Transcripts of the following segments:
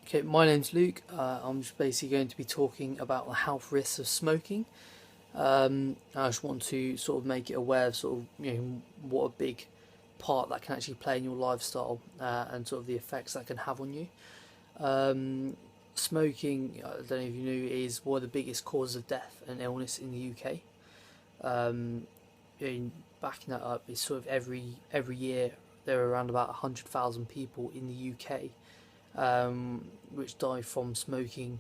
Okay, my name's Luke. I'm just basically going to be talking about the health risks of smoking. I just want to sort of make it aware of what a big part that can actually play in your lifestyle and sort of the effects that can have on you. Um, Smoking, I don't know if you knew, is one of the biggest causes of death and illness in the UK. Um, in Backing that up, it's sort of every year there are around about 100,000 people in the UK which die from smoking,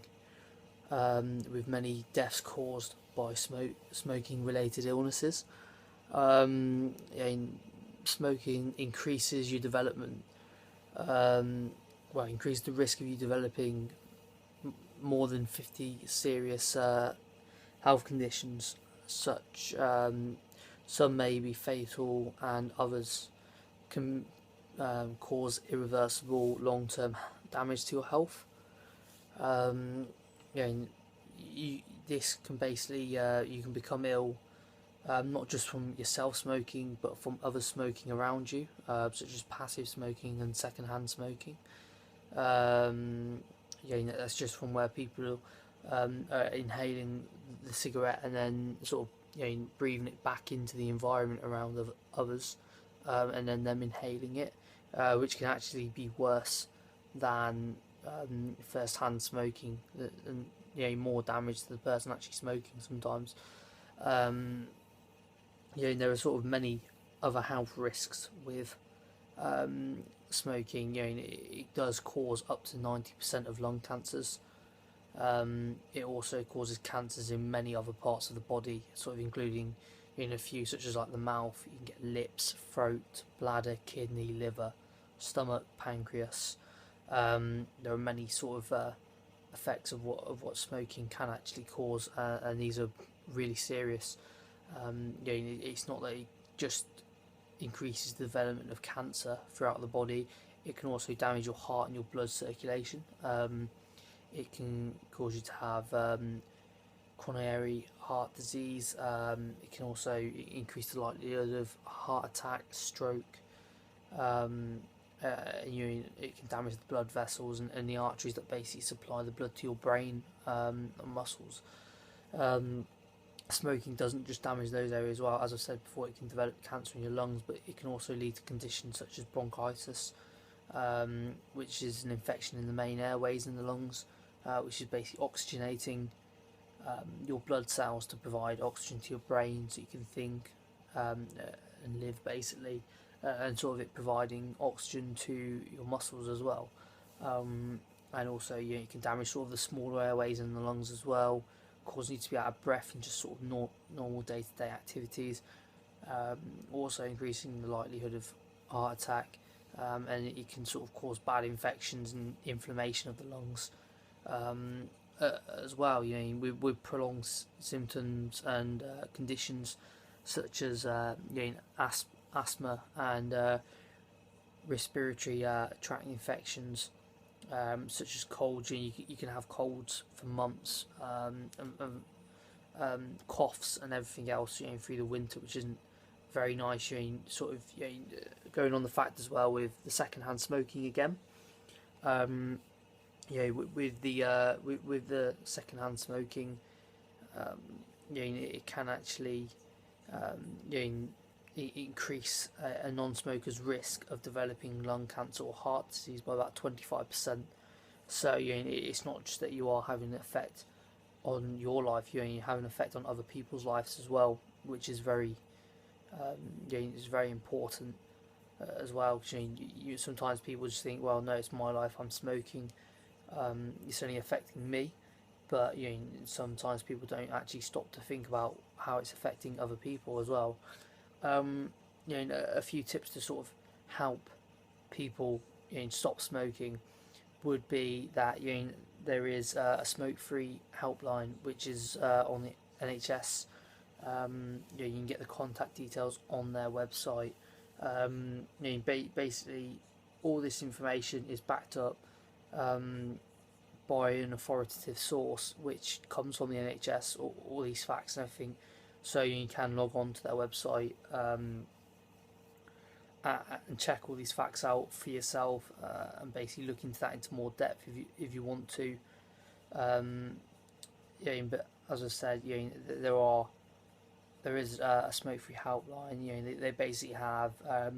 with many deaths caused by smoking related illnesses. And smoking increases your development, um, increases the risk of you developing more than 50 serious health conditions, such some may be fatal and others can cause irreversible long term damage to your health. Um, yeah, and this can basically you can become ill, not just from yourself smoking, but from others smoking around you, such as passive smoking and secondhand smoking. That's just from where people are inhaling the cigarette and then sort of breathing it back into the environment around others, and then them inhaling it, which can actually be worse than first-hand smoking, and more damage to the person actually smoking sometimes. Um, there are sort of many other health risks with smoking. It does cause up to 90% of lung cancers. It also causes cancers in many other parts of the body, sort of including a few such as like the mouth. You can get lips, throat, bladder, kidney, liver, stomach, pancreas. There are many sort of effects of what smoking can actually cause, and these are really serious. It's not that it just increases the development of cancer throughout the body. It can also damage your heart and your blood circulation. It can cause you to have coronary heart disease. It can also increase the likelihood of heart attack, stroke. Um, it can damage the blood vessels and the arteries that basically supply the blood to your brain and muscles. Um, Smoking doesn't just damage those areas. Well, as I said before, it can develop cancer in your lungs, but it can also lead to conditions such as bronchitis, which is an infection in the main airways in the lungs, which is basically oxygenating your blood cells to provide oxygen to your brain so you can think and live, basically, and sort of it providing oxygen to your muscles as well. And also, it can damage sort of the smaller airways in the lungs as well, causing you to be out of breath in just sort of normal day-to-day activities. Also increasing the likelihood of heart attack, and it can sort of cause bad infections and inflammation of the lungs, um, as well. With prolonged symptoms and conditions such as asthma and respiratory tract infections, such as colds. You can have colds for months, coughs and everything else, through the winter, which isn't very nice. Sort of going on the fact as well with the secondhand smoking again. Um, with the secondhand smoking, um, it can actually increase a non-smoker's risk of developing lung cancer or heart disease by about 25%. So it's not just that you are having an effect on your life, you have an effect on other people's lives as well, which is is very important as well. Sometimes people just think, well, no, it's my life, I'm smoking, it's only affecting me. But sometimes people don't actually stop to think about how it's affecting other people as well. Um, a few tips to sort of help people stop smoking would be that there is a smoke-free helpline which is on the NHS. You can get the contact details on their website. Basically, all this information is backed up um, by an authoritative source, which comes from the NHS. All these facts and everything, so you can log on to their website and check all these facts out for yourself, and basically look into that into more depth if you want to. Um, but as I said, there is a smoke-free helpline. They basically have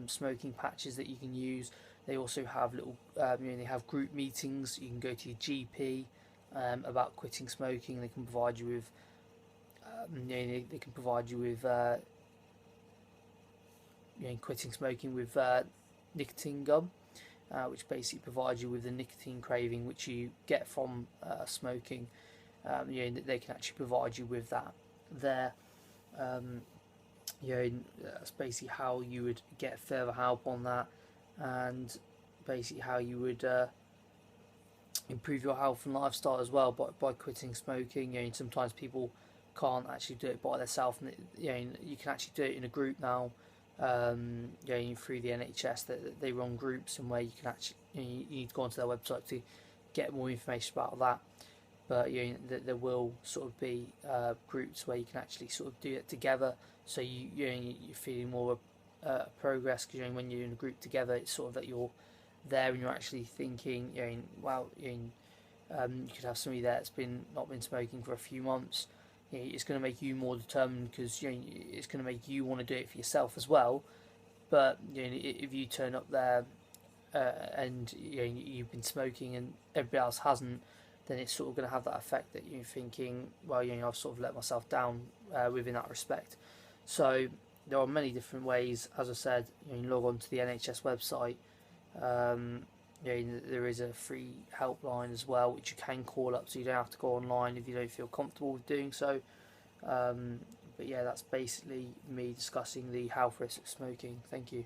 smoking patches that you can use. They also have little, they have group meetings. You can go to your GP about quitting smoking. They can provide you with, they can provide you with, quitting smoking with nicotine gum, which basically provides you with the nicotine craving which you get from smoking. They can actually provide you with that there. Um, that's basically how you would get further help on that, and basically how you would improve your health and lifestyle as well by quitting smoking. Sometimes people can't actually do it by themselves, and you can actually do it in a group now. Through the NHS, that they run groups, and where you can actually you need to go onto their website to get more information about that. But there will sort of be groups where you can actually sort of do it together, so you're feeling more progress, because when you're in a group together, it's sort of that you're there and you're actually thinking, you could have somebody there that's not been smoking for a few months. It's going to make you more determined, because it's going to make you want to do it for yourself as well. But if you turn up there and you've been smoking and everybody else hasn't, then it's sort of going to have that effect that you're thinking, well, I've sort of let myself down within that respect. So there are many different ways. As I said, you log on to the NHS website. There is a free helpline as well, which you can call up, so you don't have to go online if you don't feel comfortable with doing so. But yeah, that's basically me discussing the health risks of smoking. Thank you.